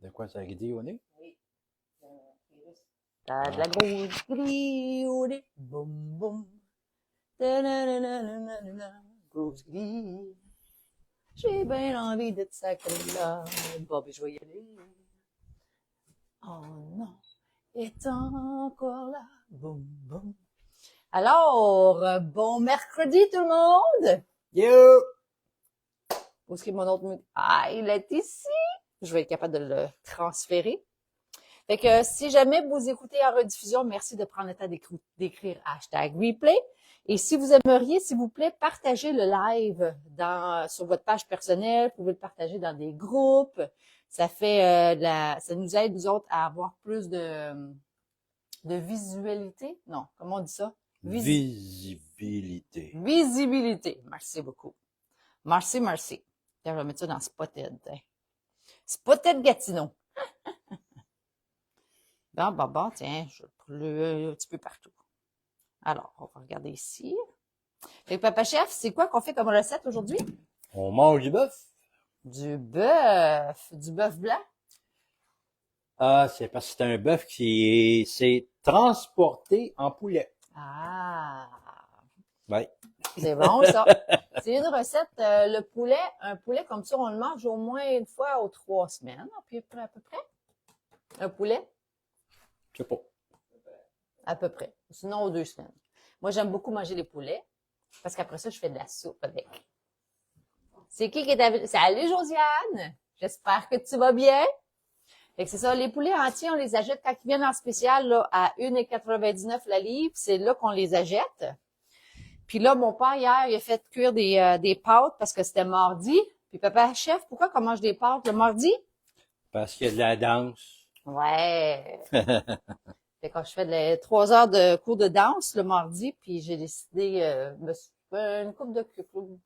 De quoi ça dit au nez? Oui. T'as de la grosse gris au nez. Boum, boum. Ta-na-na-na-na-na-na. Grosse gris. J'ai bien envie de te sacrer là. Bon, ben, je vais y aller. Oh non, est encore là. Boum, boum. Alors, bon mercredi tout le monde. Yo! Où est-ce que mon autre micro? Ah, il est ici. Je vais être capable de le transférer. Fait que si jamais vous écoutez en rediffusion, merci de prendre le temps d'écrire #replay. Et si vous aimeriez, s'il vous plaît, partagez le live sur votre page personnelle. Vous pouvez le partager dans des groupes. Ça fait ça nous aide, nous autres, à avoir plus de visualité. Non, comment on dit ça? Visibilité. Visibilité. Merci beaucoup. Merci, merci. Tiens, je vais mettre ça dans Spotted. Spotted Gatineau. Bon, tiens, je le un petit peu partout. Alors, on va regarder ici. Fait que Papa Chef, c'est quoi qu'on fait comme recette aujourd'hui? On mange du bœuf? Du bœuf blanc. Ah, c'est parce que c'est un bœuf qui s'est transporté en poulet. Ah, Ouais. c'est bon ça. C'est une recette, un poulet comme ça, on le mange au moins une fois aux 3 semaines, puis à peu près. Un poulet, Je sais pas. à peu près. Sinon aux 2 semaines. Moi, j'aime beaucoup manger les poulets, parce qu'après ça, je fais de la soupe avec. C'est qui est avec? Salut Josiane! J'espère que tu vas bien. Fait que c'est ça, les poulets entiers, on les achète quand ils viennent en spécial là, à 1,99 la livre. C'est là qu'on les achète. Puis là, mon père, hier, il a fait cuire des pâtes parce que c'était mardi. Puis Papa Chef, pourquoi qu'on mange des pâtes le mardi? Parce qu'il y a de la danse. Ouais. Fait que quand je fais 3 heures de cours de danse le mardi, puis j'ai décidé une coupe de cucumber.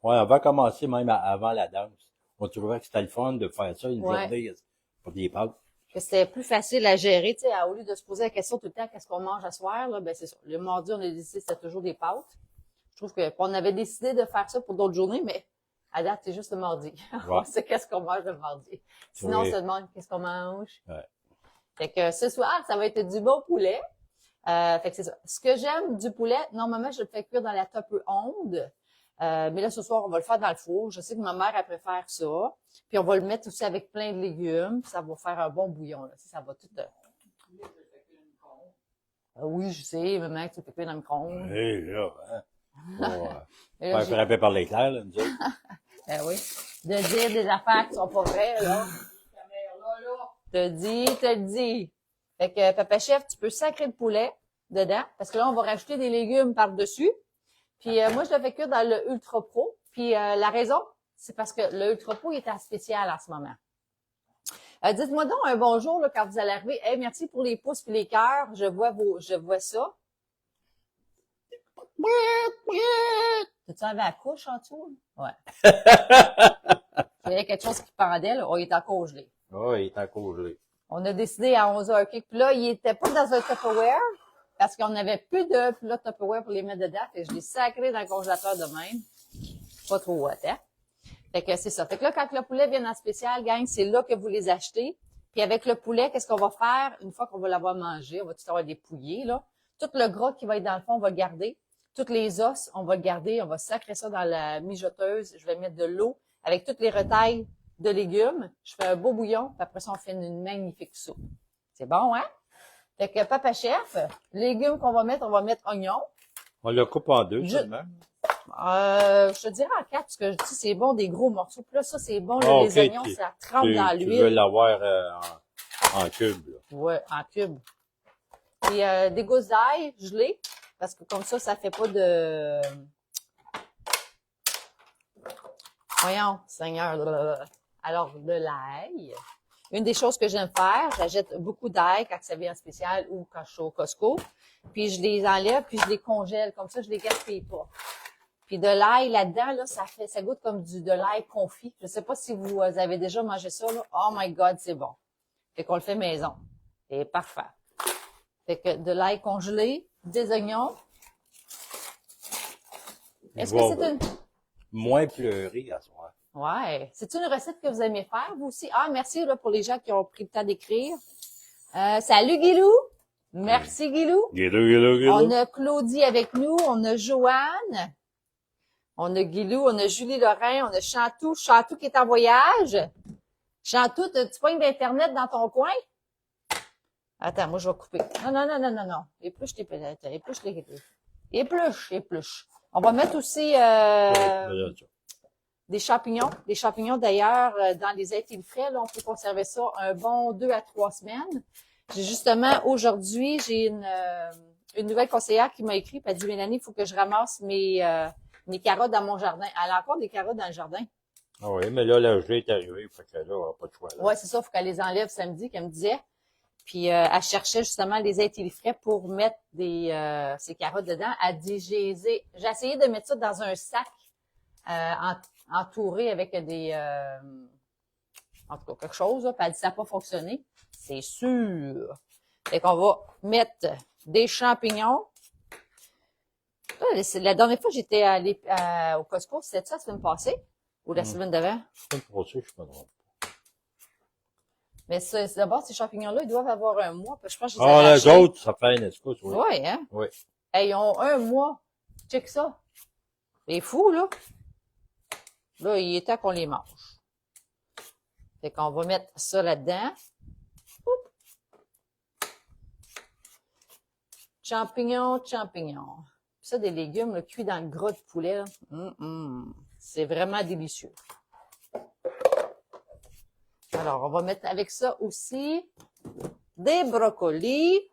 Ouais, on va commencer même avant la danse. On trouvait que c'était le fun de faire ça une Ouais. journée pour des pâtes. Que c'était plus facile à gérer, tu sais, au lieu de se poser la question tout le temps, qu'est-ce qu'on mange à soir, là, ben c'est ça. Le mardi, on a décidé que c'était toujours des pâtes. Je trouve qu'on avait décidé de faire ça pour d'autres journées, mais à date, c'est juste le mardi. Ouais. On sait qu'est-ce qu'on mange le mardi. Sinon, Oui. on se demande qu'est-ce qu'on mange. Ouais. Fait que ce soir, ça va être du bon poulet. Fait que c'est ça. Ce que j'aime du poulet, normalement, je le fais cuire dans la tupper onde. Mais là, ce soir, on va le faire dans le four. Je sais que ma mère, elle préfère ça. Puis on va le mettre aussi avec plein de légumes. Puis ça va faire un bon bouillon. Là. Ça va tout... oui, je sais, maman, que tu le fais cuire dans le micro-ondes. Hé, là, hein. Et là, Faire frapper par l'éclair, là, nous autres. Ben oui. De dire des affaires qui sont pas vraies, là. Te dis. Fait que, Papa Chef, tu peux sacrer le poulet dedans. Parce que là, on va rajouter des légumes par-dessus. Puis moi, je le fais cuire dans le Ultra Pro. Puis la raison, c'est parce que le Ultra Pro, il est en spécial en ce moment. Dites-moi donc un bonjour là, quand vous allez arriver. Hey, merci pour les pouces et les cœurs. Je vois ça. T'as-tu enlevé la couche en dessous? Ouais. Il y avait quelque chose qui pendait, là. Oh, il est encore gelé. Oui, il est encore gelé. On a décidé à 11h. Puis là, il était pas dans un Tupperware parce qu'on n'avait plus de plat Tupperware pour les mettre dedans. Fait que je l'ai sacré dans le congélateur de même. Pas trop hot, hein? Fait que c'est ça. Fait que là, quand le poulet vient en spécial, gang, c'est là que vous les achetez. Puis avec le poulet, qu'est-ce qu'on va faire? Une fois qu'on va l'avoir mangé, on va tout avoir dépouillé, là. Tout le gras qui va être dans le fond, on va le garder. Toutes les os, on va le garder. On va sacrer ça dans la mijoteuse. Je vais mettre de l'eau avec toutes les retailles de légumes. Je fais un beau bouillon. Puis après ça, on fait une magnifique soupe. C'est bon, hein? Fait que Papa Chef, légumes qu'on va mettre, on va mettre oignons. On le coupe en deux seulement. Je te dirais en 4, parce que je dis c'est bon des gros morceaux. Puis là, ça, c'est bon, là, Ah, les ok, oignons, ça trempe dans Tu veux l'huile. l'avoir en cube, là. Ouais, en cube. Puis des gousses d'ail gelées, parce que comme ça fait pas de... Voyons, Seigneur. Alors, de l'ail. Une des choses que j'aime faire, j'achète beaucoup d'ail quand ça vient en spécial ou quand je suis au Costco. Puis je les enlève, puis je les congèle. Comme ça, je les gaspille pas. Puis de l'ail là-dedans, là, ça goûte comme de l'ail confit. Je sais pas si vous avez déjà mangé ça, là. Oh my God, c'est bon. Fait qu'on le fait maison. C'est parfait. Fait que de l'ail congelé, des oignons. Est-ce que c'est une... Moins pleurer à soir. Ouais. C'est une recette que vous aimez faire, vous aussi? Ah, merci là, pour les gens qui ont pris le temps d'écrire. Salut Guilou! Merci Guilou! On a Claudie avec nous, on a Joanne, on a Guilou, on a Julie Lorrain, on a Chantou. Chantou qui est en voyage. Chantou, tu pognes d'Internet dans ton coin? Attends, moi je vais couper. Non. Épluche tes patates, épluche les... Épluche. On va mettre aussi des champignons. Des champignons d'ailleurs dans les étils frais, là, on peut conserver ça un bon 2 à 3 semaines. J'ai justement, aujourd'hui, j'ai une nouvelle conseillère qui m'a écrit, puis elle dit, Mélanie, il faut que je ramasse mes carottes dans mon jardin. Elle a encore des carottes dans le jardin. Ah oui, mais là, la gelée est arrivée, fait que là, on n'a pas de choix. Ouais, c'est ça, il faut qu'elle les enlève samedi, qu'elle me disait. Puis elle cherchait justement les étils frais pour mettre ces carottes dedans. Elle dit, j'ai essayé de mettre ça dans un sac entouré avec en tout cas, quelque chose, là, puis elle dit, ça n'a pas fonctionné. C'est sûr. Fait qu'on va mettre des champignons. La dernière fois, j'étais allée au Costco, c'était ça la semaine passée? Ou la semaine d'avant? La semaine passée, je me trompe. Mais ça, d'abord, ces champignons-là, ils doivent avoir un mois. Je pense que je les Ah, avais les achetés. autres, ça fait une excuse, oui. Oui, hein? Oui. Hey, ils ont un mois. Check ça. C'est fou, là. Là, il est temps qu'on les mange. Fait qu'on va mettre ça là-dedans. Champignons. Ça, des légumes là, cuits dans le gras de poulet. C'est vraiment délicieux. Alors, on va mettre avec ça aussi des brocolis.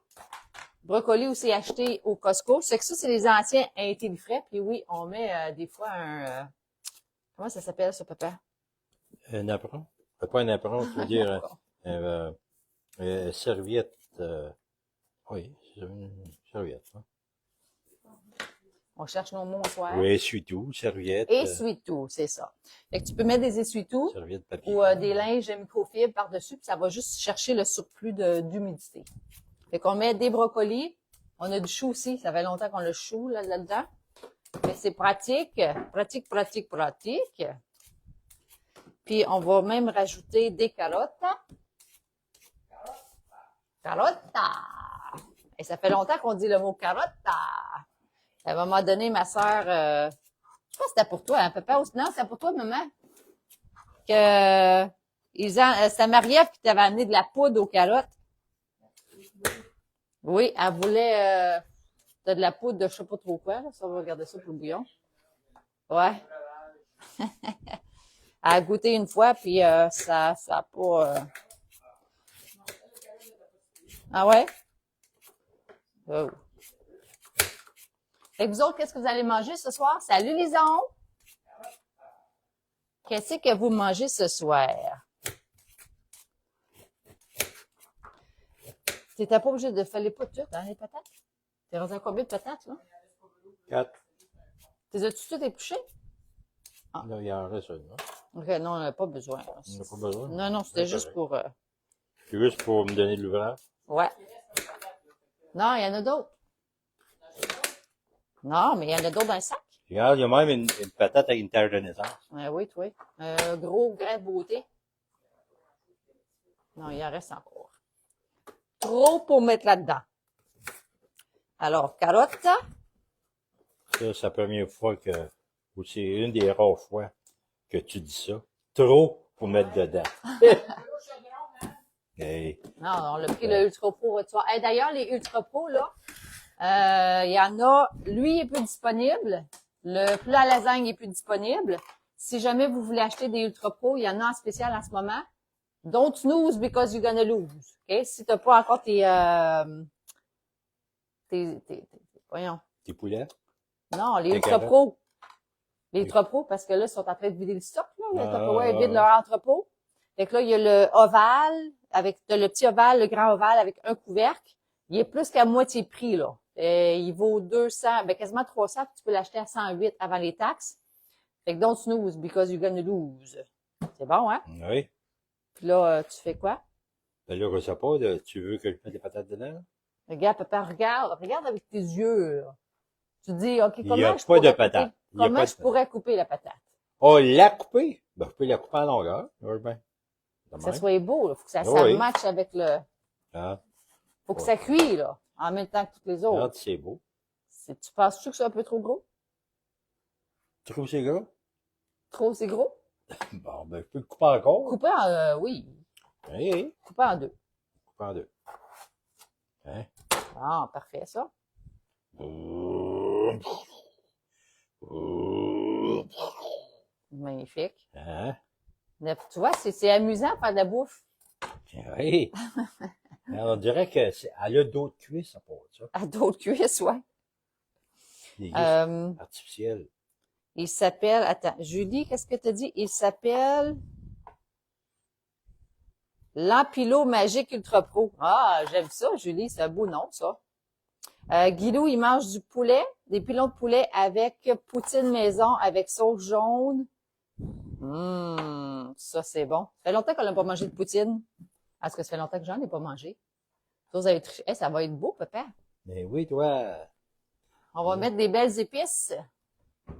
Brocolis aussi achetés au Costco. C'est que ça, c'est les anciens intelli frais. Puis oui, on met des fois un... comment ça s'appelle, ça, papa? Un apron. Pas un apron, tu veux dire serviette. Oui, c'est une serviette. Hein. On cherche nos mots au soir. Oui, essuie-tout, serviette. Essuie-tout, c'est ça. Fait que tu peux mettre des essuie-tout Serviette papier. ou des linges microfibres par-dessus, puis ça va juste chercher le surplus d'humidité. Fait qu'on met des brocolis. On a du chou aussi. Ça fait longtemps qu'on a le chou là-dedans. Fait que c'est pratique. Puis on va même rajouter des carottes. Carottes. Et ça fait longtemps qu'on dit le mot carotte. À un moment donné, ma sœur, je pense que c'était pour toi, hein, papa? Non, c'était pour toi, maman. Que c'était Marie-Ève qui t'avait amené de la poudre aux carottes. Oui, elle voulait de la poudre de je sais pas trop quoi. Là. Ça, on va regarder ça pour le bouillon. Ouais. Elle a goûté une fois, puis ça a pas... Ah ouais? Oh. Et vous autres, qu'est-ce que vous allez manger ce soir? Salut Lison! Qu'est-ce que vous mangez ce soir? T'étais pas obligé de faire pas toutes, hein, les patates? T'es rendu à combien de patates, là? 4. T'es as-tu toutes épluchées? Ah. Là, il y en reste une, non? Ok, non, on n'a pas besoin. Là. On n'a pas besoin? Non, c'était juste pour... C'est juste pour me donner de l'ouvrage? Ouais. Non, il y en a d'autres. Non, mais il y en a d'autres dans le sac. Regarde, il y a même une patate avec une terre de naissance. Oui. Gros grain de beauté. Non, il en reste encore. Trop pour mettre là-dedans. Alors, carottes. Ça, c'est la première fois que, ou c'est une des rares fois que tu dis ça. Trop pour mettre dedans. Hey. Non, on l'a pris le Ultra Pro. Tu vois. D'ailleurs, les Ultra Pro, là, il y en a, lui, il est plus disponible. Le plat à lasagne est plus disponible. Si jamais vous voulez acheter des Ultra Pro, il y en a en spécial en ce moment. Don't snooze because you're gonna lose. Okay? Si t'as pas encore voyons. Tes poulets? Non, les Tes Ultra carottes? Pro. Les Ultra Pro, parce que là, ils sont en train de vider le stock, là. Le Tupperware vide leur entrepôt. Fait que là, il y a le ovale, t'as le petit ovale, le grand ovale avec un couvercle. Il est plus qu'à moitié prix, là. Il vaut 200, quasiment 300, puis tu peux l'acheter à 108 avant les taxes. Fait que don't snooze because you're gonna lose. C'est bon, hein? Oui. Puis là, tu fais quoi? Ben là, je sais pas, tu veux que je mette des patates dedans? Regarde, papa, regarde avec tes yeux. Tu dis, OK, Il y comment a je pas de pourrais patate. couper? Il y a Comment pas je de pourrais couper la patate? Oh, l'a coupé? Ben, je peux la couper en longueur. Oui, ben. De Que ça même. soit beau, là. Faut que ça Oui. matche avec le... Ah, Faut que ouais. ça cuise, là, en même temps que toutes les autres. Regarde, c'est beau. Tu penses-tu que c'est un peu trop gros? Tu trouves que c'est gros? Trop, c'est gros? Bon, ben, je peux le couper encore. Couper en, oui, Oui, couper en deux. couper en deux. Hein? Ah, parfait, ça. Magnifique. Hein? Tu vois, c'est amusant de faire de la bouffe Oui. On dirait qu'elle a d'autres cuisses à part ça. à d'autres cuisses, ouais. Des cuisses Euh, artificielles. il s'appelle, attends, Julie, qu'est-ce que t'as dit? Il s'appelle l'Ampilo Magique Ultra Pro. Ah, j'aime ça, Julie, c'est un beau nom, ça. Guilou, il mange du poulet, des pilons de poulet avec poutine maison, avec sauce jaune. Ça, c'est bon. Ça fait longtemps qu'on n'a pas mangé de poutine. Parce que ça fait longtemps que j'en ai pas mangé. Ça, vous avez triché. Ça va être beau, papa. Mais oui, toi. On va mettre des belles épices.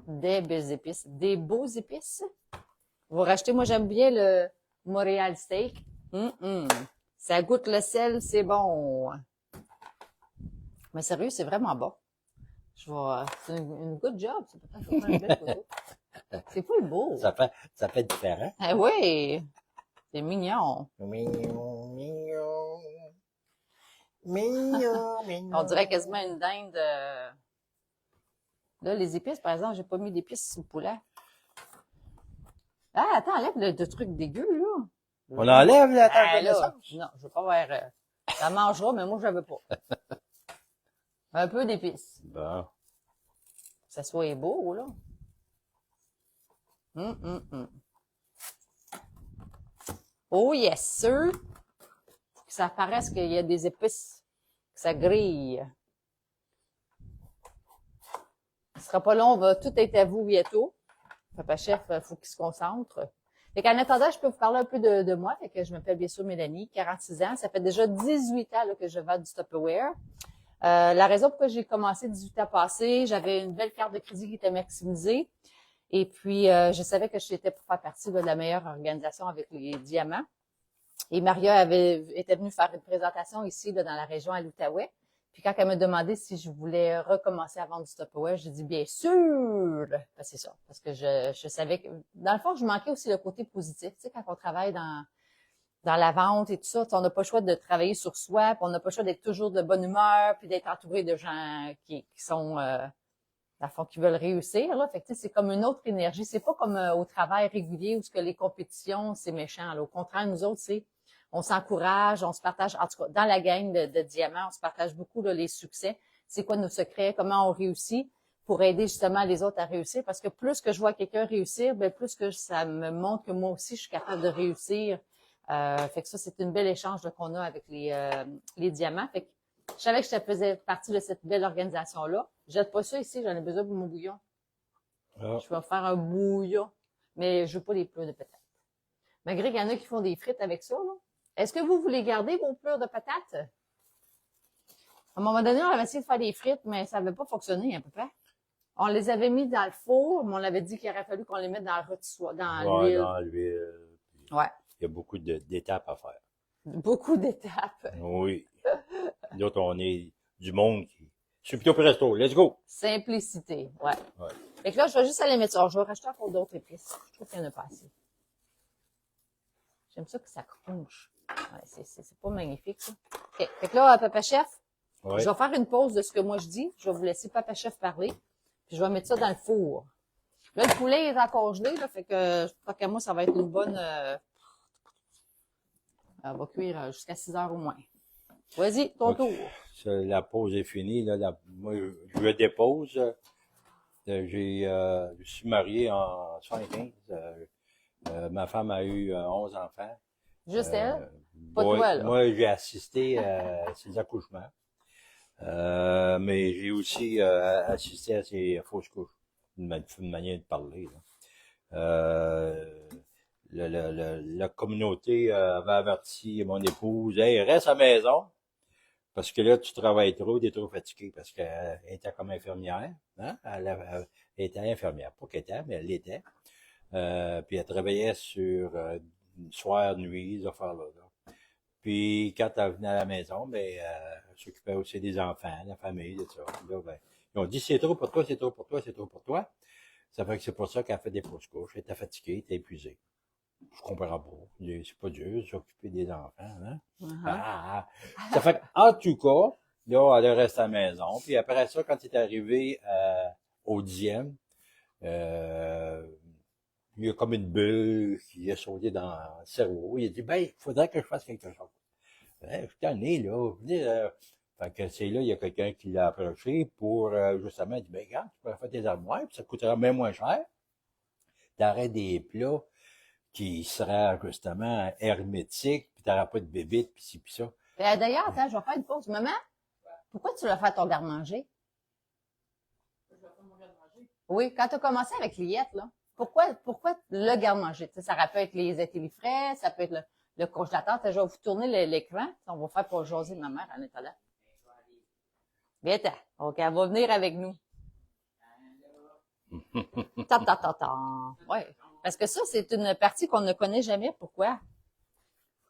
Des belles épices. Des beaux épices. Vous rachetez, moi, j'aime bien le Montréal Steak. Ça goûte le sel, c'est bon. Mais sérieux, c'est vraiment bon. C'est une good job. C'est peut-être que je vais faire une belle photo. C'est pas beau. Ça fait différent. Ah oui. C'est mignon. Mignon, mignon. Mignon, mignon. On dirait quasiment une dinde. Là, les épices, par exemple, j'ai pas mis d'épices sur le poulet. Ah, attends, enlève le truc dégueu, là. On enlève la Ah, table de là. naissance. Non, je veux pas voir. Ça mangera, mais moi, je veux pas. Un peu d'épices. Bon. Que ça soit beau, là. Oh, yes, sir. Faut que ça paraisse qu'il y a des épices. Que ça grille. Ce sera pas long, on va tout être à vous bientôt. Papa Chef, faut qu'il se concentre. Fait qu'en attendant, je peux vous parler un peu de moi. Fait que je m'appelle bien sûr Mélanie, 46 ans. Ça fait déjà 18 ans là, que je vends du Tupperware. La raison pourquoi j'ai commencé 18 ans passés, j'avais une belle carte de crédit qui était maximisée. Et puis, je savais que j'étais pour faire partie de la meilleure organisation avec les diamants. Et Maria était venue faire une présentation ici, là, dans la région à l'Outaouais. Puis quand elle m'a demandé si je voulais recommencer à vendre du Tupperware, j'ai dit bien sûr. Ben, c'est ça, parce que je savais que, dans le fond, je manquais aussi le côté positif. Tu sais, quand on travaille dans la vente et tout ça, on n'a pas le choix de travailler sur soi, puis on n'a pas le choix d'être toujours de bonne humeur, puis d'être entouré de gens qui sont, dans le fond, qui veulent réussir. Là. Fait que, c'est comme une autre énergie. C'est pas comme au travail régulier où ce que les compétitions, c'est méchant. Là. Au contraire, nous autres, on s'encourage, on se partage, en tout cas, dans la gang de diamants, on se partage beaucoup là, les succès. C'est quoi nos secrets, comment on réussit pour aider justement les autres à réussir. Parce que plus que je vois quelqu'un réussir, ben plus que ça me montre que moi aussi, je suis capable de réussir. Fait que ça, c'est une belle échange qu'on a avec les diamants. Fait que je savais que je faisais partie de cette belle organisation-là. Jette pas ça ici, j'en ai besoin pour mon bouillon. Ah. Je vais me faire un bouillon, mais je veux pas des pleurs de patates. Malgré qu'il y en a qui font des frites avec ça, là. Est-ce que vous voulez garder vos pleurs de patates? À un moment donné, on avait essayé de faire des frites, mais ça n'avait pas fonctionné à peu près. On les avait mis dans le four, mais on avait dit qu'il aurait fallu qu'on les mette dans le rôtissoir, dans l'huile. Dans l'huile. Ouais. Il y a beaucoup d'étapes à faire. Beaucoup d'étapes. Oui. D'autres, on est du monde qui... Je suis plutôt presto. Let's go! Simplicité, ouais. Ouais. Fait que là, je vais juste aller mettre ça. Je vais racheter encore d'autres épices. Je trouve qu'il y en a pas assez. J'aime ça que ça crunche. Ouais, c'est pas magnifique, ça. OK. Fait que là, Papa Chef, Ouais. je vais faire une pause de ce que moi je dis. Je vais vous laisser Papa Chef parler. Puis je vais mettre ça dans le four. Là, le poulet est encore gelé, là. Fait que, je crois qu'à moi, ça va être une bonne, elle va cuire jusqu'à 6 heures au moins. Vas-y, ton tour. La pause est finie. Là, moi, je le dépose. Je suis marié en 75. Ma femme a eu 11 enfants. Juste elle? Pas Ouais, toi, là. moi, j'ai assisté à ses accouchements. Mais j'ai aussi assisté à ses fausses couches. Une manière de parler. Là. La communauté avait averti mon épouse, hey, reste à la maison, parce que là, tu travailles trop, tu es trop fatigué, parce qu'elle était comme infirmière. Hein? Elle était infirmière, pas qu'elle était, mais elle l'était. Puis elle travaillait sur soir, nuit, ces affaires-là. Là. Puis quand elle venait à la maison, ben, elle s'occupait aussi des enfants, de la famille, tout ça. Puis là, ben, ils ont dit, c'est trop pour toi, c'est trop pour toi, c'est trop pour toi. Ça fait que c'est pour ça qu'elle fait des fausses couches. Elle était fatiguée, elle était épuisée. Je comprends pas. C'est pas dur de s'occuper des enfants, hein? Ah, ça fait qu'en tout cas, là, elle reste à la maison. Puis après ça, quand il est arrivé au 10e, il y a comme une bulle qui est sauté dans le cerveau. Il a dit, ben, il faudrait que je fasse quelque chose. Je suis tanné, là. Fait que c'est là, il y a quelqu'un qui l'a approché pour, justement, il dit, ben, regarde, tu pourrais faire tes armoires, puis ça coûtera même moins cher. T'aurais des plats qui seraient, justement, hermétiques, puis t'auras pas de bébite, puis ci, puis ça. D'ailleurs, attends, je vais faire une pause. Maman, pourquoi tu vas faire ton garde-manger? Oui, quand tu as commencé avec Liette, là, pourquoi le garde-manger? Tu sais, ça peut être les étés frais, ça peut être le congélateur. Je vais vous tourner l'écran. On va faire pour José, ma mère, en état là. Bien, OK, elle va venir avec nous. Ouais. Parce que ça, c'est une partie qu'on ne connaît jamais. Pourquoi?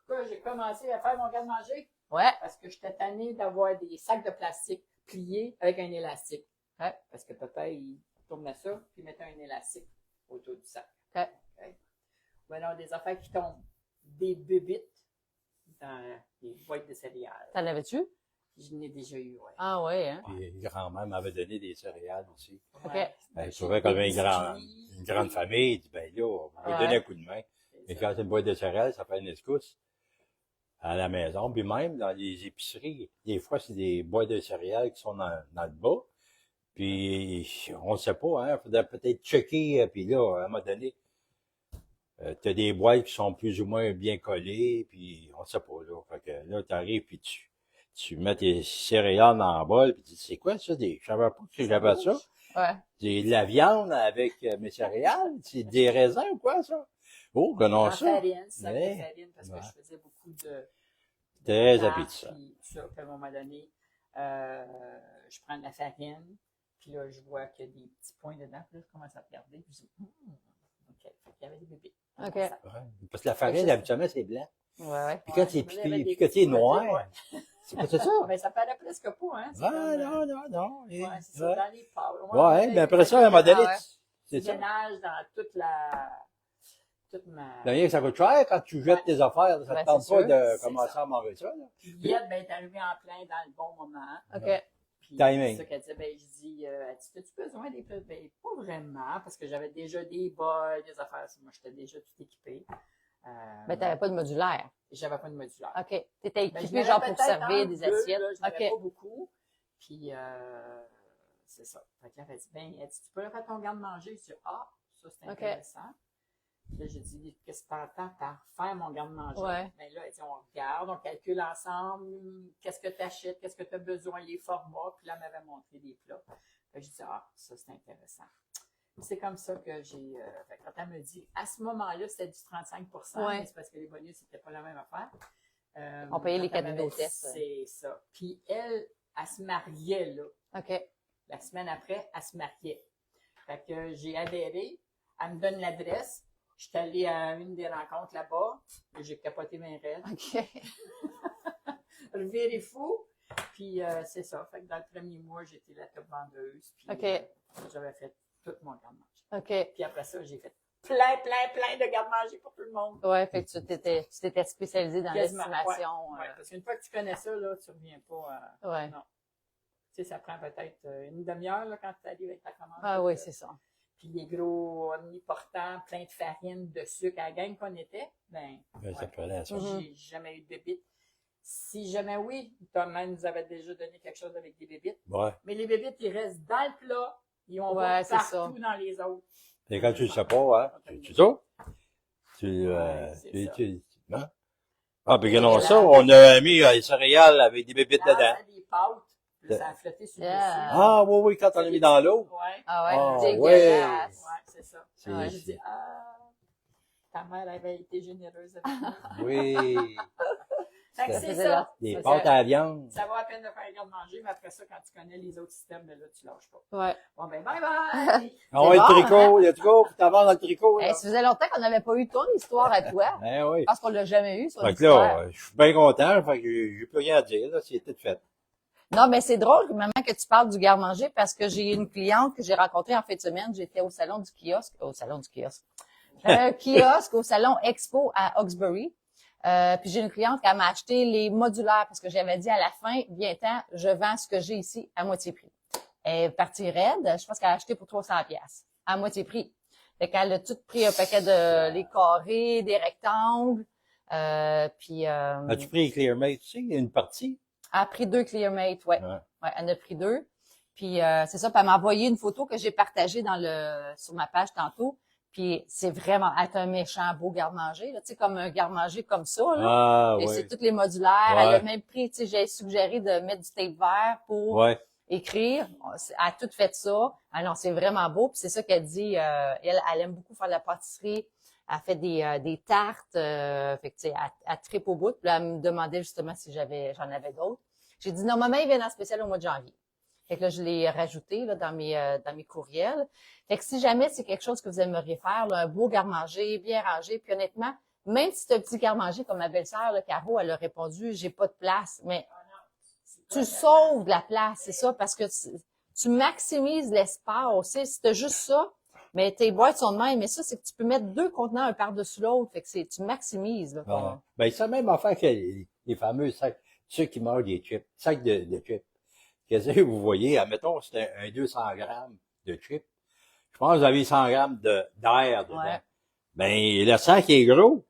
Pourquoi j'ai commencé à faire mon garde-manger? Ouais. Parce que j'étais tannée d'avoir des sacs de plastique pliés avec un élastique. Ouais. Parce que papa, il tournait ça, puis il mettait un élastique autour du sac. OK. Okay. Maintenant, des affaires qui tombent. Des bébites dans les boîtes de céréales. T'en avais-tu? Je n'ai déjà eu, ouais. Ah ouais, hein? Puis grand-mère m'avait donné des céréales aussi. OK. Ouais. Ben, je trouvais qu'on avait une grande famille. Il dit, ben là, on va lui donner un coup de main. Mais quand c'est une boîte de céréales, ça fait une escousse à la maison. Puis même dans les épiceries, des fois, c'est des boîtes de céréales qui sont dans le bas. Puis on ne sait pas, hein. Faudrait peut-être checker. Puis là, à un moment donné, t'as des boîtes qui sont plus ou moins bien collées. Puis on ne sait pas, là. Fait que là, t'arrives, puis tu mets tes céréales dans le bol. Puis tu dis, c'est quoi ça? Je savais pas que j'avais ça. Ouais. C'est de la viande avec mes céréales? C'est des raisins ou quoi, ça? Oh, que non, En ça. farine, sac Ouais. de farine, parce que Ouais. je faisais beaucoup de Très tarte, appétissant. puis tout ça. Puis à un moment donné, je prends de la farine, puis là, je vois qu'il y a des petits points dedans, puis là, je commence à regarder, puis je dis, OK, fait qu'il y avait des bébés. OK. Ouais. Parce que la farine, habituellement, c'est blanc. Ouais. Puis quand c'est piqué noir, c'est pas ça? Ben, ça paraît presque pas, hein? C'est Ah, comme, non. ouais, c'est ça, dans les pâtes. Ouais, mais après ça, à un moment donné, Ah ouais. c'est Tu ça. ménages dans toute ma... Rien que ça coûte cher quand tu jettes tes affaires, ça Ouais, te tente c'est pas sûr. de C'est commencer ça. à manger ça, là. Puis Liette, ben, est arrivée en plein dans le bon moment. OK. Puis Timing. c'est ça qu'elle disait, ben, je dis, as-tu besoin des plats? Ben, pas vraiment, parce que j'avais déjà des bols, des affaires. Moi, j'étais déjà tout équipée. Mais t'avais pas de modulaire. J'avais pas de modulaire. OK. T'étais Ben, équipé genre pour servir des assiettes. Là, je n'avais pas OK. beaucoup. Puis, c'est ça. Fait qu'elle a dit, ben, elle dit, tu peux faire ton garde-manger? Je dis, ah, ça, c'est OK. intéressant. Puis là, j'ai dit, qu'est-ce que tu entends par faire mon garde-manger? Ouais. Ben là, elle dit, on regarde, on calcule ensemble, qu'est-ce que tu achètes, qu'est-ce que tu as besoin, les formats. Puis là, elle m'avait montré des plats. Fait que j'ai dit, ah, ça, c'est intéressant. C'est comme ça que j'ai... quand elle me dit, à ce moment-là, c'était du 35 Ouais. mais c'est parce que les bonus, c'était pas la même affaire. On payait les quand elle cadeaux m'avait- d'hôtesse. C'est ça. Puis elle se mariait, là. OK. La semaine après, elle se mariait. Fait que j'ai adhéré. Elle me donne l'adresse. Je suis allée à une des rencontres là-bas. Et j'ai capoté mes rêves. OK. Le viré fou. Puis c'est ça. Fait que dans le premier mois, j'étais la top vendeuse. Puis OK. j'avais fait tout mon garde-manger. OK. Puis après ça, j'ai fait plein de garde-manger pour tout le monde. Ouais, fait que tu t'étais spécialisé dans Quasiment, l'estimation. Ouais, parce qu'une fois que tu connais ça, là, tu reviens pas à... Ouais. Non. Tu sais, ça prend peut-être une demi-heure là, quand tu arrives avec ta commande. Ah oui, c'est ça. Puis les gros omniportants, plein de farine, de sucre, à la gang qu'on était, ben, Ben, ça ouais. prenait ça. J'ai jamais eu de bébites. Si jamais oui, Thomas nous avait déjà donné quelque chose avec des bébites. Ouais. Mais les bébites, ils restent dans le plat. Ils vont Ouais, pas c'est partout ça. dans les autres. Et quand tu le sais pas, hein, tu sais? Ouais, c'est ça. Hein? Ah, puis non, ça, on a mis les céréales avec des bébites Là, dedans. ça a des pâtes. Puis là, ça a flotté sur le Yeah. dessus. Ah, oui, quand on l'a mis dans l'eau. Ouais. Ah ouais, Ah, dégueulasse. Ouais, c'est ça. C'est- Ouais, je dis, ta mère avait été généreuse avec moi. Oui. Fait que Ça c'est faisait ça. là. Des Ça, pâtes à la viande. Ça vaut la peine de faire un garde-manger, mais après ça, quand tu connais les autres systèmes, ben là, tu lâches pas. Ouais. Bon, ben, bye bye! Ah ouais, bon, le tricot, le tricot, puis t'avances dans le tricot, là. Ça faisait longtemps qu'on n'avait pas eu ton histoire à toi. Ben oui. Je pense qu'on l'a jamais eu, son Fait que histoire. là, je suis bien content, fait que j'ai plus rien à dire, là, c'est tout fait. Non, mais c'est drôle, maman, que tu parles du garde-manger parce que j'ai une cliente que j'ai rencontrée en fin de semaine. J'étais au salon du kiosque, au salon Expo à Hawkesbury. Puis j'ai une cliente qui m'a acheté les modulaires parce que j'avais dit à la fin, viens-t'en, je vends ce que j'ai ici à moitié prix. Elle est partie raide, je pense qu'elle a acheté pour 300 pièces à moitié prix. Fait qu'elle a tout pris un paquet de les carrés, des rectangles, puis As-tu pris les Clearmate, tu sais, il y a une partie? elle a pris 2 Clearmate, ouais. Ouais. Ouais, elle en a pris 2. Puis c'est ça, puis elle m'a envoyé une photo que j'ai partagée sur ma page tantôt. Puis c'est vraiment être un méchant beau garde-manger, là, tu sais, comme un garde-manger comme ça, là. Ah, Et ouais. c'est toutes les modulaires. Ouais. Elle a même pris, tu sais, j'ai suggéré de mettre du tape vert pour Ouais. écrire. Elle a tout fait ça. Ah non, c'est vraiment beau. Puis c'est ça qu'elle dit. Elle aime beaucoup faire de la pâtisserie. Elle fait des tartes. Fait que, tu sais, elle tripe au bout. Puis là, elle me demandait justement si j'en avais d'autres. J'ai dit non, maman, il vient en spécial au mois de janvier. Fait que là, je l'ai rajouté là, dans mes courriels. Fait que si jamais c'est quelque chose que vous aimeriez faire, là, un beau garde-manger, bien rangé, puis honnêtement, même si c'est un petit garde-manger comme ma belle-sœur, Caro, elle a répondu, j'ai pas de place, mais tu sauves de la place, c'est ça, parce que tu maximises l'espace, tu sais, si t'as juste ça, mais tes boîtes sont de même, mais ça, c'est que tu peux mettre 2 contenants un par-dessus l'autre, fait que tu maximises, là, Ah. Ben, c'est la même affaire que les fameux sacs, ceux qui mangent des chips, sacs de chips. Qu'est-ce que vous voyez? Admettons, c'est un 200 grammes de chips. Je pense que vous avez 100 grammes d'air dedans. Ouais. Ben, le sac est gros.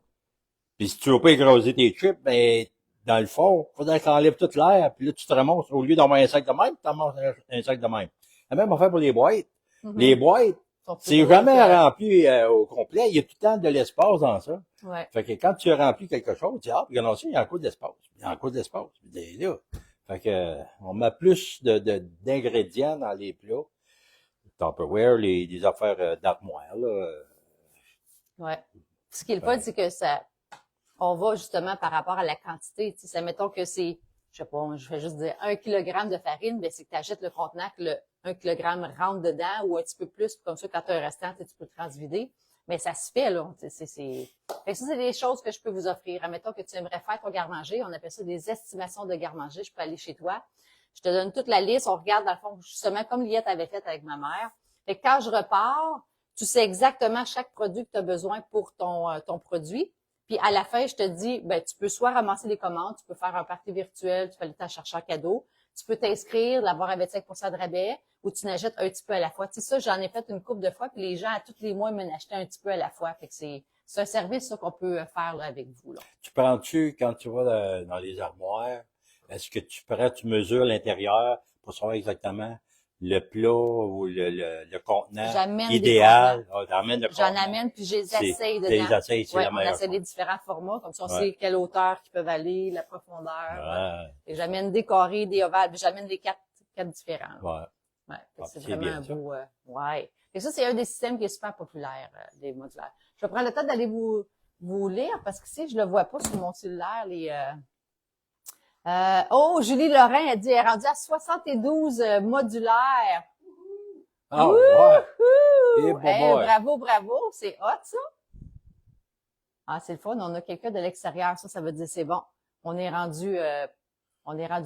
Puis si tu veux pas écraser tes chips, ben, dans le fond, faudrait que t'enlèves toute l'air, puis là, tu te ramasses, au lieu d'avoir un sac de même, tu ramasses un sac de même. La même affaire pour les boîtes. Mhm. Les boîtes, Sont plus c'est gros jamais que- rempli au complet. Il y a tout le temps de l'espace dans ça. Ouais. Fait que quand tu as rempli quelque chose, tu dis, ah, regardons ça, il y a encore de l'espace. Il y a encore de l'espace. Puis là, fait que, on met plus d'ingrédients dans les plats. Tupperware, les affaires d'armoire, là. Ouais. Ce qui est le fun, c'est que on va justement par rapport à la quantité. Tu sais, mettons que c'est, je sais pas, je vais juste dire 1 kilogramme de farine, ben c'est que tu achètes le contenant que le 1 kilogramme rentre dedans ou un petit peu plus, comme ça, quand tu as un restant, tu peux le transvider. Mais ça se fait, là. Fait que ça, c'est des choses que je peux vous offrir. Admettons que tu aimerais faire ton garde-manger. On appelle ça des estimations de garde-manger. Je peux aller chez toi. Je te donne toute la liste. On regarde, dans le fond, justement, comme Liette avait fait avec ma mère. Fait que quand je repars, tu sais exactement chaque produit que tu as besoin pour ton produit. Puis à la fin, je te dis, ben tu peux soit ramasser les commandes, tu peux faire un party virtuel, tu peux aller t'en chercher un cadeau, tu peux t'inscrire, l'avoir à 25% de rabais, ou tu n'achètes un petit peu à la fois. Tu sais ça, j'en ai fait une couple de fois, puis les gens, à tous les mois, m'en achetaient un petit peu à la fois. Fait que c'est un service ça, qu'on peut faire là, avec vous. Là. Tu prends-tu, quand tu vas dans les armoires, est-ce que tu mesures l'intérieur pour savoir exactement le plat ou le contenant J'amène des idéal? Ah, t'amènes le J'en contenant. amène, puis je les C'est- essaye tu les dedans. essayes, c'est Ouais, la on meilleure essaie chose. les différents formats, comme ça on Ouais. sait quelle hauteur qu'ils peuvent aller, la profondeur. Ouais. Et j'amène des carrés, des ovales, puis j'amène les quatre différents. là. Ouais. Ouais, fait que Ah, c'est c'est vraiment bien, un ça. beau. Ouais. Et ça, c'est un des systèmes qui est super populaire, des modulaires. Je vais prendre le temps d'aller vous lire parce que si je le vois pas sur mon cellulaire, oh, Julie Lorrain a dit, elle est rendue à 72 modulaires. Ah, ouais. Ouh! Eh, bon, Hey, boy. bravo, c'est hot, ça. Ah, c'est le fun, on a quelqu'un de l'extérieur, ça veut dire c'est bon. On est rendu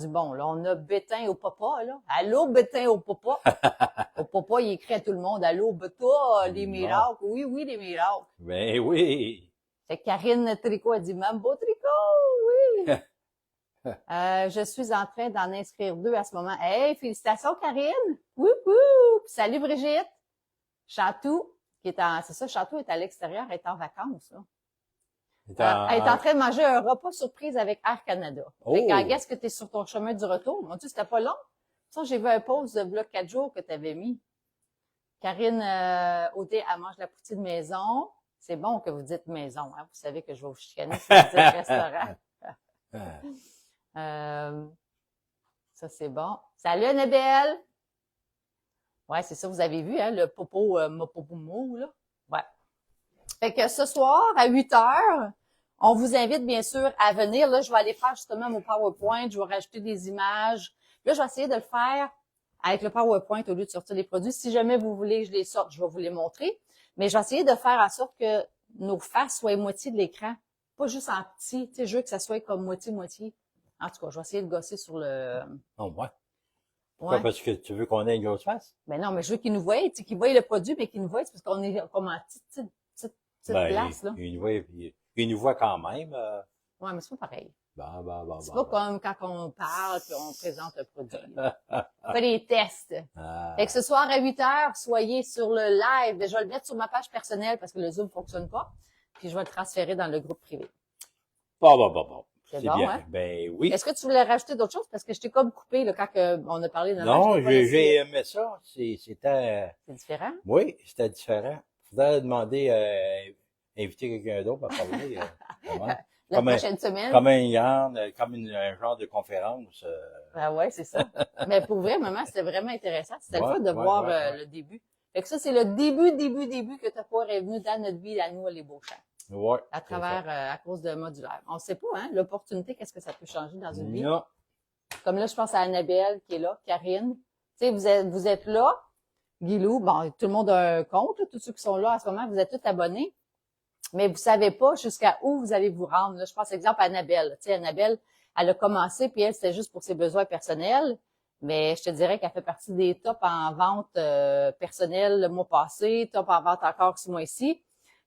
bon, là. On a Bétain au papa, là. Allô, Bétain au papa. Au papa, il écrit à tout le monde, allô, Bétain, les Non. miracles. Oui, les miracles. Ben oui. Fait que Karine Tricot a dit, Mambo Tricot, oui. Je suis en train d'en inscrire 2 à ce moment. Hey, félicitations, Karine. Wouhou! Salut, Brigitte. Chatou, c'est ça, Chatou est à l'extérieur, elle est en vacances, là. Elle est en train de manger un repas surprise avec Air Canada. Fait Oh. qu'à guess que tu es sur ton chemin du retour. Mon Dieu, c'était pas long. Ça, j'ai vu un post de vlog 4 jours que tu avais mis. Karine Audet, elle mange la poutine maison. C'est bon que vous dites maison, hein. Vous savez que je vais vous chicaner si vous dites restaurant. Ça, c'est bon. Salut, Annabelle! Ouais, c'est ça, vous avez vu, hein, le popo, mopopomo, là. Ouais. Fait que ce soir, à 8 heures, On vous invite, bien sûr, à venir. Là, je vais aller faire justement mon PowerPoint. Je vais rajouter des images. Là, je vais essayer de le faire avec le PowerPoint au lieu de sortir les produits. Si jamais vous voulez que je les sorte, je vais vous les montrer. Mais je vais essayer de faire en sorte que nos faces soient moitié de l'écran. Pas juste en petit. Tu sais, je veux que ça soit comme moitié-moitié. En tout cas, je vais essayer de gosser sur le... Non, ouais. Pourquoi? Ouais. Parce que tu veux qu'on ait une grosse face? Ben non, mais je veux qu'ils nous voient, tu sais, qu'ils voient le produit, mais qu'ils nous voient, c'est parce qu'on est comme en petite place, là. Il nous voit quand même. Ouais, mais c'est pas pareil. C'est Bah. pas comme quand on parle puis on présente le produit. On fait des tests. Fait que ce soir à 8h, soyez sur le live. Je vais le mettre sur ma page personnelle parce que le Zoom fonctionne pas. Puis je vais le transférer dans le groupe privé. Bon. C'est C'est bon, bien. hein? Ben oui. Est-ce que tu voulais rajouter d'autres choses? Parce que je t'ai comme coupé là, quand on a parlé de Non, je t'ai pas j'ai laissé- aimé ça. C'était, C'est différent? oui, c'était différent. Faudrait demander, inviter quelqu'un d'autre à parler. Vraiment. La Comme un- prochaine semaine? Comme un genre de conférence. Ah ouais, c'est ça. Mais pour vrai, maman, c'était vraiment intéressant. C'était le Ouais, fun de ouais, voir ouais. le début. Fait que ça, c'est le début que Tupperware est venu dans notre vie, à nous, les Beauchamps. Ouais. À travers, à cause de modulaire. On sait pas, hein, l'opportunité, qu'est-ce que ça peut changer dans une vie. Non. Comme là, je pense à Annabelle qui est là, Karine. Tu sais, vous êtes là, Guilou, bon, tout le monde a un compte, là, tous ceux qui sont là en ce moment, vous êtes tous abonnés. Mais vous savez pas jusqu'à où vous allez vous rendre. Là, je pense, exemple, à Annabelle. Tu sais, Annabelle, elle a commencé, puis elle, c'était juste pour ses besoins personnels. Mais je te dirais qu'elle fait partie des tops en vente personnelle le mois passé, top en vente encore ce mois-ci.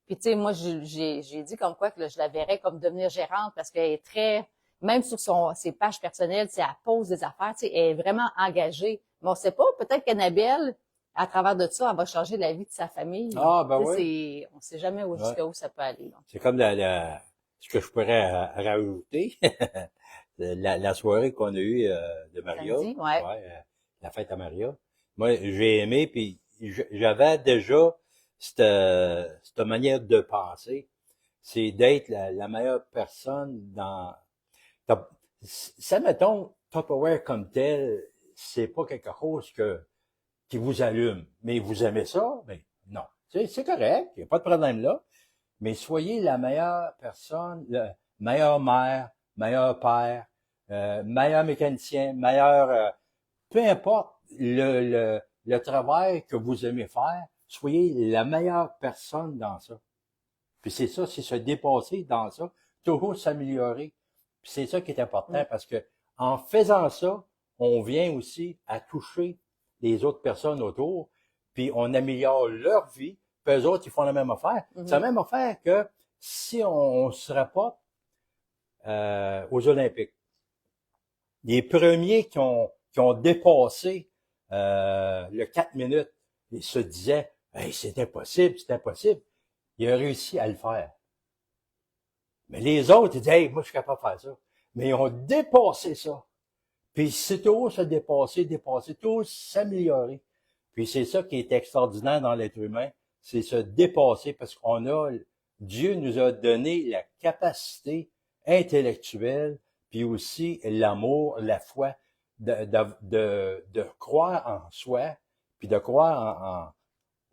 Puis tu sais, moi, j'ai dit comme quoi que là, je la verrais comme devenir gérante parce qu'elle est très, même sur ses pages personnelles, elle pose des affaires, tu sais, elle est vraiment engagée. Mais on sait pas, peut-être qu'Annabelle, à travers de ça, elle va changer la vie de sa famille. Ah, ben Tu sais, oui. on sait jamais jusqu'à où ça peut aller. Là. C'est comme ce que je pourrais rajouter. La soirée qu'on a eue de Maria. Samedi, ouais. La fête à Maria. Moi, j'ai aimé, puis j'avais déjà cette manière de penser. C'est d'être la meilleure personne dans... Ça, mettons, Tupperware comme tel, c'est pas quelque chose qui vous allume. Mais vous aimez ça? Ben, non. C'est correct, il n'y a pas de problème là. Mais soyez la meilleure personne, le meilleure mère, meilleur père, meilleur mécanicien, peu importe le travail que vous aimez faire, soyez la meilleure personne dans ça. Puis c'est ça, c'est se dépasser dans ça, toujours s'améliorer. Puis c'est ça qui est important parce que en faisant ça, on vient aussi à toucher les autres personnes autour, puis on améliore leur vie, puis eux autres, ils font la même affaire. C'est la même affaire que si on ne serait pas aux Olympiques. Les premiers qui ont dépassé le 4 minutes, ils se disaient hey, c'est impossible. Il a réussi à le faire. Mais les autres, ils disaient hey, moi, je suis capable de faire ça. Mais ils ont dépassé ça. Puis c'est toujours se dépasser, toujours s'améliorer. Puis c'est ça qui est extraordinaire dans l'être humain, c'est se dépasser parce Dieu nous a donné la capacité intellectuelle, puis aussi l'amour, la foi, de croire en soi, puis de croire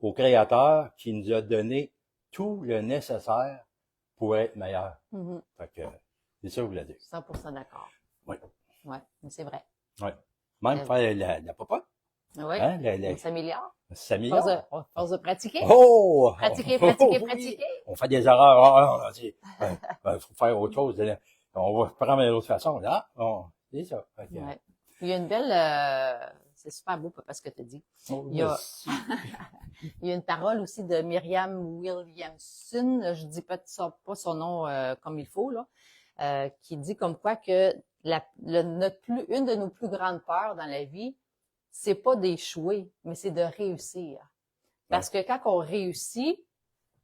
au Créateur qui nous a donné tout le nécessaire pour être meilleur. Fait que c'est ça que je voulais dire. 100% d'accord. Oui. Ouais, mais c'est vrai. Oui. Même faire la popote. Oui. Hein, On s'améliore. ça s'améliore. Force de pratiquer. Oh! Pratiquer. Oui. On fait des erreurs. Faut faire autre chose. On va prendre une autre façon. Là, c'est ça. Okay. Ouais. Il y a une belle... c'est super beau, parce que tu as dit. Il y a une parole aussi de Myriam Williamson, je dis pas son nom comme il faut, là, qui dit comme quoi que une de nos plus grandes peurs dans la vie, c'est pas d'échouer, mais c'est de réussir. Parce que quand on réussit,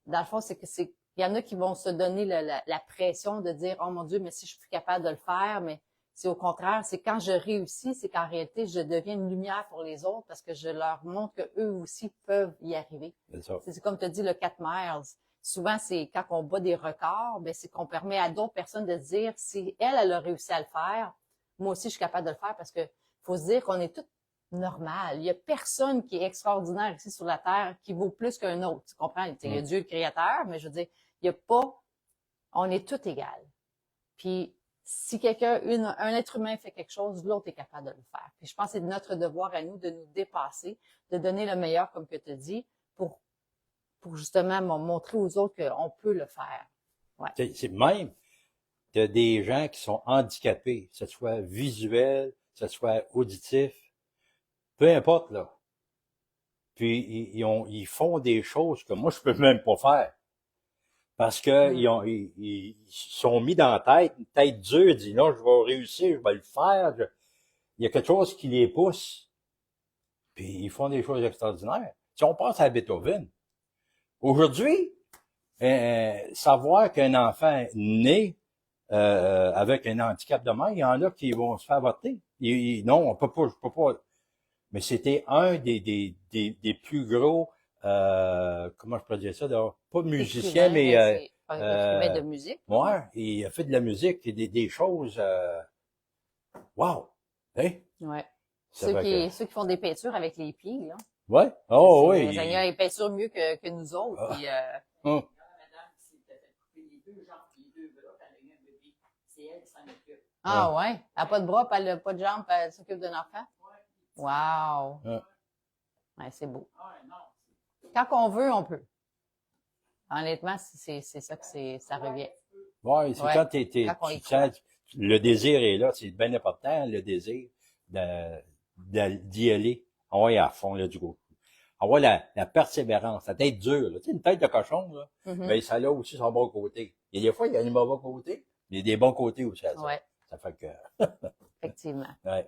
dans le fond, il y en a qui vont se donner la pression de dire, oh mon Dieu, mais si je suis capable de le faire, mais c'est au contraire, c'est quand je réussis, c'est qu'en réalité, je deviens une lumière pour les autres parce que je leur montre qu'eux aussi peuvent y arriver. C'est comme tu as dit, le 4 miles. Souvent, c'est quand on bat des records, ben c'est qu'on permet à d'autres personnes de se dire, si elle a réussi à le faire, moi aussi, je suis capable de le faire parce que faut se dire qu'on est tous normal. Il y a personne qui est extraordinaire ici sur la Terre qui vaut plus qu'un autre. Tu comprends? Il y a Dieu le Créateur, mais je veux dire, il n'y a pas On est tous égales. Puis, si un être humain fait quelque chose, l'autre est capable de le faire. Puis je pense que c'est notre devoir à nous de nous dépasser, de donner le meilleur, comme que tu dis, pour justement montrer aux autres qu'on peut le faire. Ouais. C'est même que des gens qui sont handicapés, que ce soit visuel, que ce soit auditif, peu importe, là. Puis ils font des choses que moi, je peux même pas faire. Parce que ils sont mis dans la tête, une tête dure, dit non, je vais réussir, je vais le faire. Il y a quelque chose qui les pousse. Puis ils font des choses extraordinaires. Si on pense à Beethoven, aujourd'hui, savoir qu'un enfant naît avec un handicap de main, il y en a qui vont se faire voter. Non, on peut pas, je peux pas. Mais c'était un des plus gros, comment je pourrais dire ça, pas musicien, mais écrivain de musique. ouais, il a fait de la musique et des choses, wow, hein? Ouais. Ça Ceux fait qui font des peintures avec les pieds, là. ouais, oh oui. Les Seigneur, ils peinturent mieux que nous autres. Ah. Puis, Hum. madame qui s'est fait couper les 2 jambes et les 2 bras, puis elle a eu un bébé. C'est elle qui s'en occupe. ah ouais. Elle n'a pas de bras, puis elle n'a pas de jambes, puis elle s'occupe d'un enfant. Wow. Ouais. Ouais, c'est beau. Ah non. Quand on veut, on peut. Honnêtement, c'est ça que ça revient. Ouais, c'est Ouais. quand Quand on tu y sens, le désir est là, c'est bien important, le désir d'y aller. Ah ouais, à fond, là, du coup. Ah ouais, la persévérance, la tête dure, là. Tu sais, une tête de cochon, là. Mhm. Mais ça a aussi son bon côté. Et des fois, il y a des mauvais côtés, mais il y a des bons côtés aussi à ça. Ouais, Ça fait que, effectivement. ouais.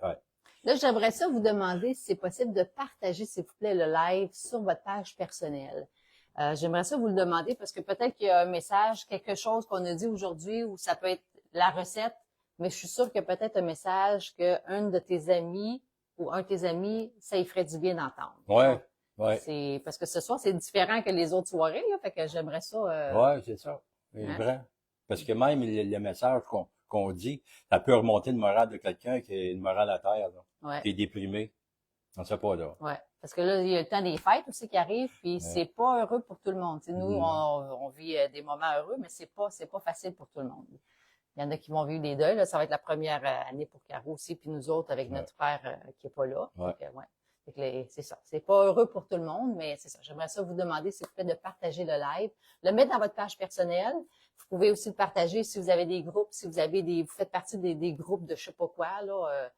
Là, j'aimerais ça vous demander si c'est possible de partager, s'il vous plaît, le live sur votre page personnelle. J'aimerais ça vous le demander parce que peut-être qu'il y a un message, quelque chose qu'on a dit aujourd'hui ou ça peut être la recette, mais je suis sûre qu'il y a peut-être un message qu'un de tes amis ou un de tes amis, ça y ferait du bien d'entendre. Ouais, ouais. C'est parce que ce soir, c'est différent que les autres soirées, là, fait que j'aimerais ça. Ouais, c'est ça. C'est Hein? vrai. Parce que même le message qu'on dit, ça peut remonter le moral de quelqu'un qui est une morale à terre, là. Ouais. Qui est déprimé. On sait pas, là. Ouais. Parce que là, il y a le temps des fêtes aussi qui arrive, puis c'est pas heureux pour tout le monde. Tu sais, nous, on vit des moments heureux, mais c'est pas facile pour tout le monde. Il y en a qui vont vivre des deuils. Là, ça va être la première année pour Caro aussi, puis nous autres avec notre père qui est pas là. Ouais. Donc, ouais. Fait que c'est ça. C'est pas heureux pour tout le monde, mais c'est ça. J'aimerais ça vous demander, s'il vous plaît, de partager le live, le mettre dans votre page personnelle. Vous pouvez aussi le partager si vous avez des groupes, si vous avez vous faites partie des groupes de je sais pas quoi, là,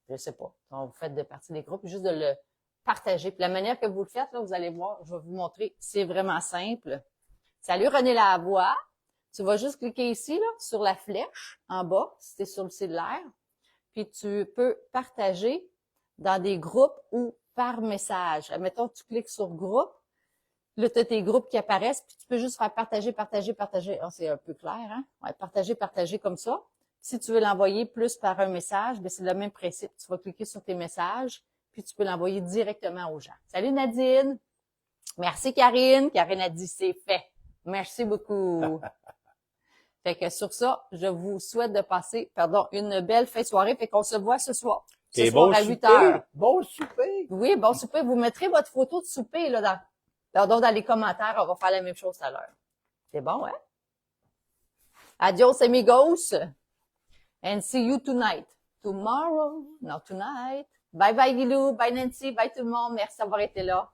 je sais pas. Donc, vous faites partie des groupes, juste de le partager. Puis la manière que vous le faites, là, vous allez voir, je vais vous montrer, c'est vraiment simple. Salut René Lavoie. Tu vas juste cliquer ici, là, sur la flèche en bas, si tu es sur le cellulaire. Puis tu peux partager dans des groupes ou par message. Admettons, tu cliques sur groupe. Là, tu as tes groupes qui apparaissent, puis tu peux juste faire partager. Oh, c'est un peu clair, hein? Ouais, partager comme ça. Si tu veux l'envoyer plus par un message, ben c'est le même principe. Tu vas cliquer sur tes messages, puis tu peux l'envoyer directement aux gens. Salut Nadine! Merci Karine. Karine a dit c'est fait. Merci beaucoup. Fait que sur ça, je vous souhaite de passer, une belle fin de soirée. Fait qu'on se voit ce soir. Ce Et soir bon à 8 souper! heures. Bon souper! Oui, bon souper. Vous mettrez votre photo de souper là dans les commentaires. On va faire la même chose tout à l'heure. C'est bon, hein? Adios, amigos. And see you tonight. Tomorrow, not tonight. Bye bye, Guilou. Bye, Nancy. Bye, tout le monde. Merci d'avoir été là.